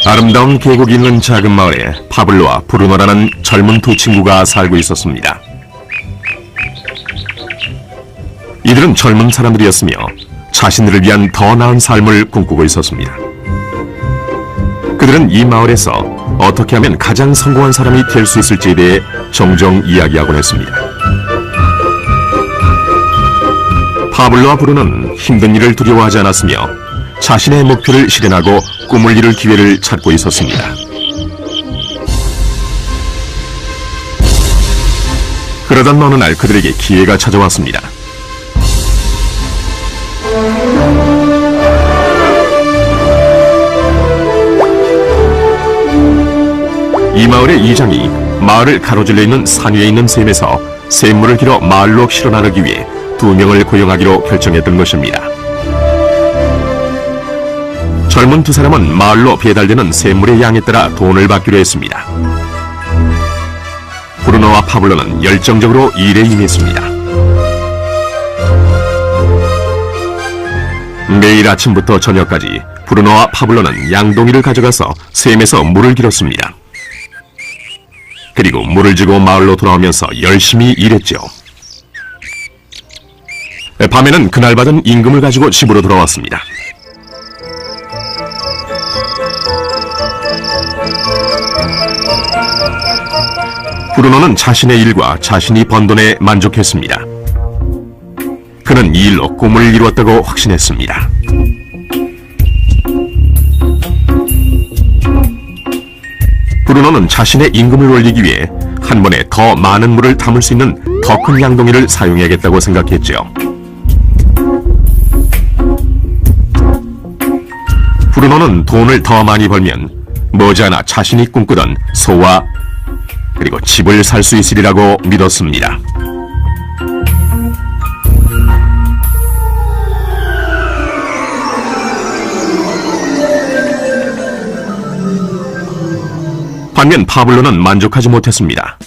아름다운 계곡이 있는 작은 마을에 파블로와 브루노라는 젊은 두 친구가 살고 있었습니다. 이들은 젊은 사람들이었으며 자신들을 위한 더 나은 삶을 꿈꾸고 있었습니다. 그들은 이 마을에서 어떻게 하면 가장 성공한 사람이 될 수 있을지에 대해 종종 이야기하곤 했습니다. 파블로와 브루노는 힘든 일을 두려워하지 않았으며 자신의 목표를 실현하고 꿈을 이룰 기회를 찾고 있었습니다. 그러던 어느 날 그들에게 기회가 찾아왔습니다. 이 마을의 이장이 마을을 가로질러 있는 산 위에 있는 샘에서 샘물을 길어 마을로 실어 나르기 위해 2명을 고용하기로 결정했던 것입니다. 젊은 두 사람은 마을로 배달되는 샘물의 양에 따라 돈을 받기로 했습니다. 브루노와 파블로는 열정적으로 일에 임했습니다. 매일 아침부터 저녁까지 브루노와 파블로는 양동이를 가져가서 샘에서 물을 길었습니다. 그리고 물을 지고 마을로 돌아오면서 열심히 일했죠. 밤에는 그날 받은 임금을 가지고 집으로 돌아왔습니다. 브루노는 자신의 일과 자신이 번 돈에 만족했습니다. 그는 이 일로 꿈을 이루었다고 확신했습니다. 브루노는 자신의 임금을 올리기 위해 한 번에 더 많은 물을 담을 수 있는 더 큰 양동이를 사용해야겠다고 생각했죠. 브루노는 돈을 더 많이 벌면 머지않아 자신이 꿈꾸던 소와 그리고 집을 살 수 있으리라고 믿었습니다. 반면 파블로는 만족하지 못했습니다.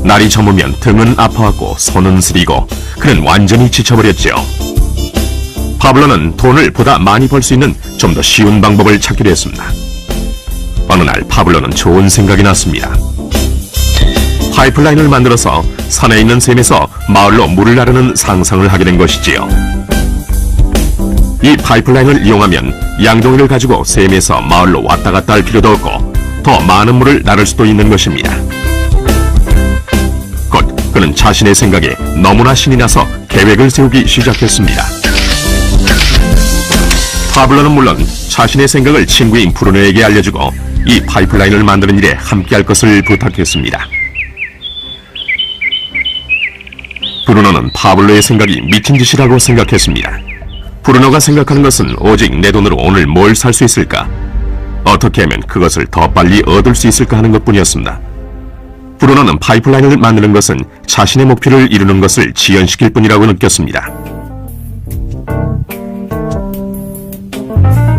날이 저무면 등은 아파왔고 손은 쓰리고 그는 완전히 지쳐버렸죠. 파블로는 돈을 보다 많이 벌 수 있는 좀 더 쉬운 방법을 찾기로 했습니다. 어느 날 파블로는 좋은 생각이 났습니다. 파이프라인을 만들어서 산에 있는 샘에서 마을로 물을 나르는 상상을 하게 된 것이지요. 이 파이프라인을 이용하면 양동이를 가지고 샘에서 마을로 왔다 갔다 할 필요도 없고 더 많은 물을 나를 수도 있는 것입니다. 곧 그는 자신의 생각에 너무나 신이 나서 계획을 세우기 시작했습니다. 파블로는 물론 자신의 생각을 친구인 브루노에게 알려주고 이 파이프라인을 만드는 일에 함께할 것을 부탁했습니다. 브루노는 파블로의 생각이 미친 짓이라고 생각했습니다. 브루노가 생각하는 것은 오직 내 돈으로 오늘 뭘 살 수 있을까? 어떻게 하면 그것을 더 빨리 얻을 수 있을까 하는 것뿐이었습니다. 브루노는 파이프라인을 만드는 것은 자신의 목표를 이루는 것을 지연시킬 뿐이라고 느꼈습니다.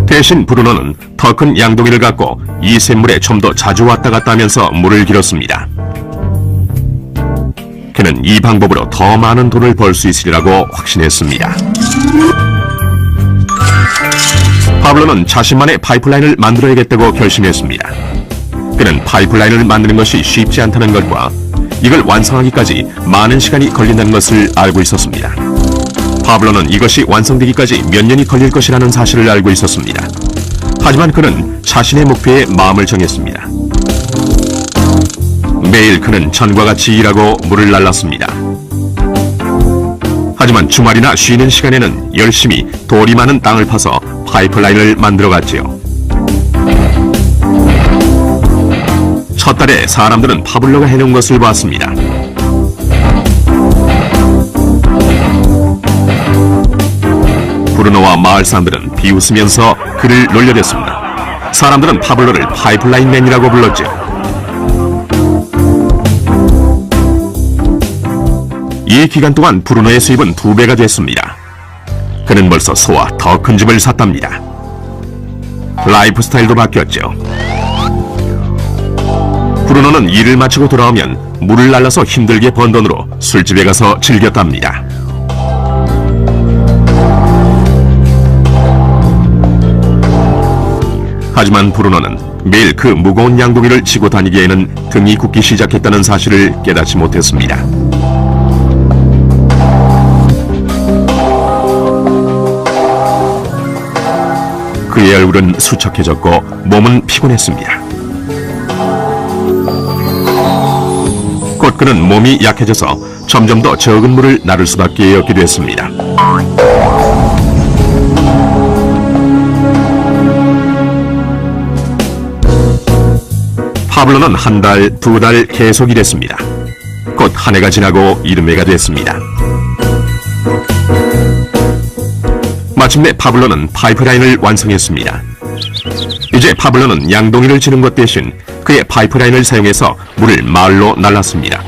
대신 브루노는 더 큰 양동이를 갖고 이 샘물에 좀 더 자주 왔다 갔다 하면서 물을 길었습니다. 그는 이 방법으로 더 많은 돈을 벌 수 있으리라고 확신했습니다. 파블로는 자신만의 파이프라인을 만들어야겠다고 결심했습니다. 그는 파이프라인을 만드는 것이 쉽지 않다는 것과 이걸 완성하기까지 많은 시간이 걸린다는 것을 알고 있었습니다. 파블로는 이것이 완성되기까지 몇 년이 걸릴 것이라는 사실을 알고 있었습니다. 하지만 그는 자신의 목표에 마음을 정했습니다. 매일 그는 전과 같이 일하고 물을 날랐습니다. 하지만 주말이나 쉬는 시간에는 열심히 돌이 많은 땅을 파서 파이프라인을 만들어갔지요. 첫 달에 사람들은 파블로가 해놓은 것을 봤습니다. 브루노와 마을 사람들은 비웃으면서 그를 놀려댔습니다. 사람들은 파블로를 파이프라인맨이라고 불렀죠. 이 기간 동안 브루노의 수입은 2배가 됐습니다. 그는 벌써 소와 더 큰 집을 샀답니다. 라이프 스타일도 바뀌었죠. 브루노는 일을 마치고 돌아오면 물을 날라서 힘들게 번 돈으로 술집에 가서 즐겼답니다. 하지만 브루노는 매일 그 무거운 양동이를 지고 다니기에는 등이 굳기 시작했다는 사실을 깨닫지 못했습니다. 그의 얼굴은 수척해졌고 몸은 피곤했습니다. 곧 그는 몸이 약해져서 점점 더 적은 물을 나를 수밖에 없게 됐습니다. 파블로는 한 달, 두 달 계속 일했습니다. 곧 한 해가 지나고 이듬해가 됐습니다. 마침내 파블로는 파이프라인을 완성했습니다. 이제 파블로는 양동이를 지는 것 대신 그의 파이프라인을 사용해서 물을 마을로 날랐습니다.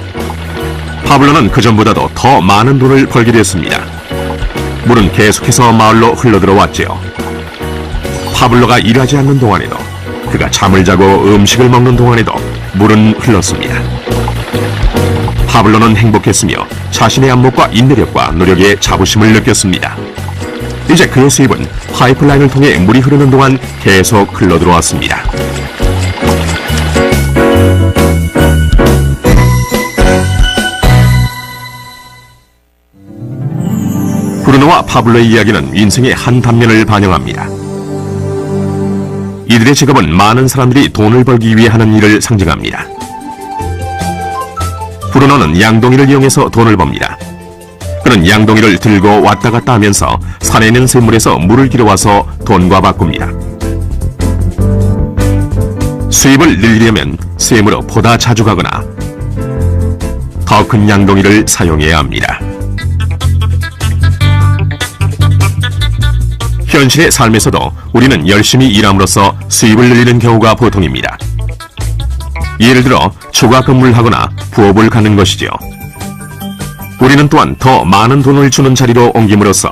파블로는 그전보다도 더 많은 돈을 벌게 됐습니다. 물은 계속해서 마을로 흘러들어왔지요. 파블로가 일하지 않는 동안에도, 그가 잠을 자고 음식을 먹는 동안에도 물은 흘렀습니다. 파블로는 행복했으며 자신의 안목과 인내력과 노력에 자부심을 느꼈습니다. 이제 그의 수입은 파이프라인을 통해 물이 흐르는 동안 계속 흘러들어왔습니다. 브루노와 파블로의 이야기는 인생의 한 단면을 반영합니다. 이들의 직업은 많은 사람들이 돈을 벌기 위해 하는 일을 상징합니다. 브루노는 양동이를 이용해서 돈을 법니다. 그는 양동이를 들고 왔다 갔다 하면서 산에 있는 샘물에서 물을 길어와서 돈과 바꿉니다. 수입을 늘리려면 샘으로 보다 자주 가거나 더 큰 양동이를 사용해야 합니다. 현실의 삶에서도 우리는 열심히 일함으로써 수입을 늘리는 경우가 보통입니다. 예를 들어 초과 근무를 하거나 부업을 갖는 것이죠. 우리는 또한 더 많은 돈을 주는 자리로 옮김으로써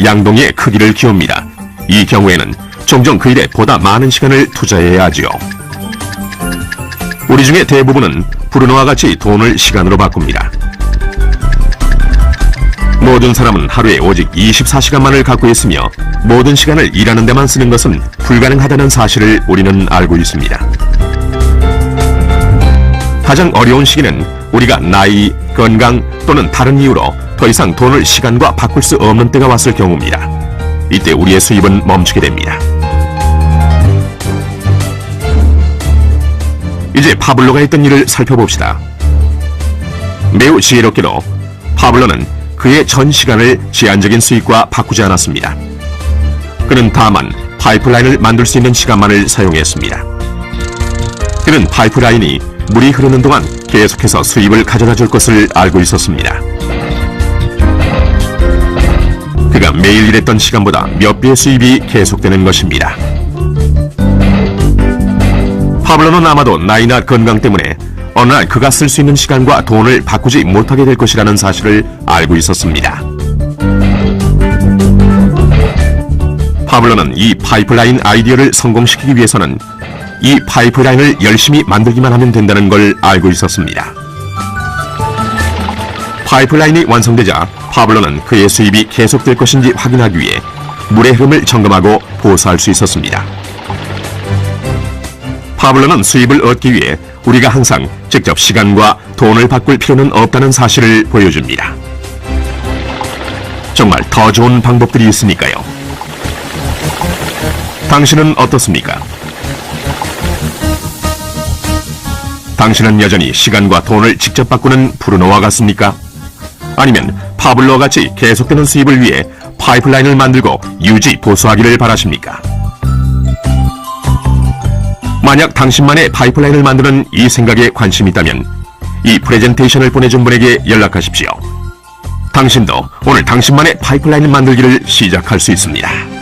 양동이의 크기를 키웁니다. 이 경우에는 종종 그 일에 보다 많은 시간을 투자해야 하지요. 우리 중에 대부분은 브루노와 같이 돈을 시간으로 바꿉니다. 모든 사람은 하루에 오직 24시간만을 갖고 있으며 모든 시간을 일하는 데만 쓰는 것은 불가능하다는 사실을 우리는 알고 있습니다. 가장 어려운 시기는 우리가 나이, 건강 또는 다른 이유로 더 이상 돈을 시간과 바꿀 수 없는 때가 왔을 경우입니다. 이때 우리의 수입은 멈추게 됩니다. 이제 파블로가 했던 일을 살펴봅시다. 매우 지혜롭게도 파블로는 그의 전 시간을 제한적인 수익과 바꾸지 않았습니다. 그는 다만 파이프라인을 만들 수 있는 시간만을 사용했습니다. 그는 파이프라인이 물이 흐르는 동안 계속해서 수입을 가져다 줄 것을 알고 있었습니다. 그가 매일 일했던 시간보다 몇 배의 수입이 계속되는 것입니다. 파블로는 아마도 나이나 건강 때문에 어느 날 그가 쓸 수 있는 시간과 돈을 바꾸지 못하게 될 것이라는 사실을 알고 있었습니다. 파블로는 이 파이프라인 아이디어를 성공시키기 위해서는 이 파이프라인을 열심히 만들기만 하면 된다는 걸 알고 있었습니다. 파이프라인이 완성되자 파블로는 그의 수입이 계속될 것인지 확인하기 위해 물의 흐름을 점검하고 보수할 수 있었습니다. 파블로는 수입을 얻기 위해 우리가 항상 직접 시간과 돈을 바꿀 필요는 없다는 사실을 보여줍니다. 정말 더 좋은 방법들이 있으니까요. 당신은 어떻습니까? 당신은 여전히 시간과 돈을 직접 바꾸는 브루노와 같습니까? 아니면 파블로와 같이 계속되는 수입을 위해 파이프라인을 만들고 유지 보수하기를 바라십니까? 만약 당신만의 파이프라인을 만드는 이 생각에 관심이 있다면 이 프레젠테이션을 보내준 분에게 연락하십시오. 당신도 오늘 당신만의 파이프라인을 만들기를 시작할 수 있습니다.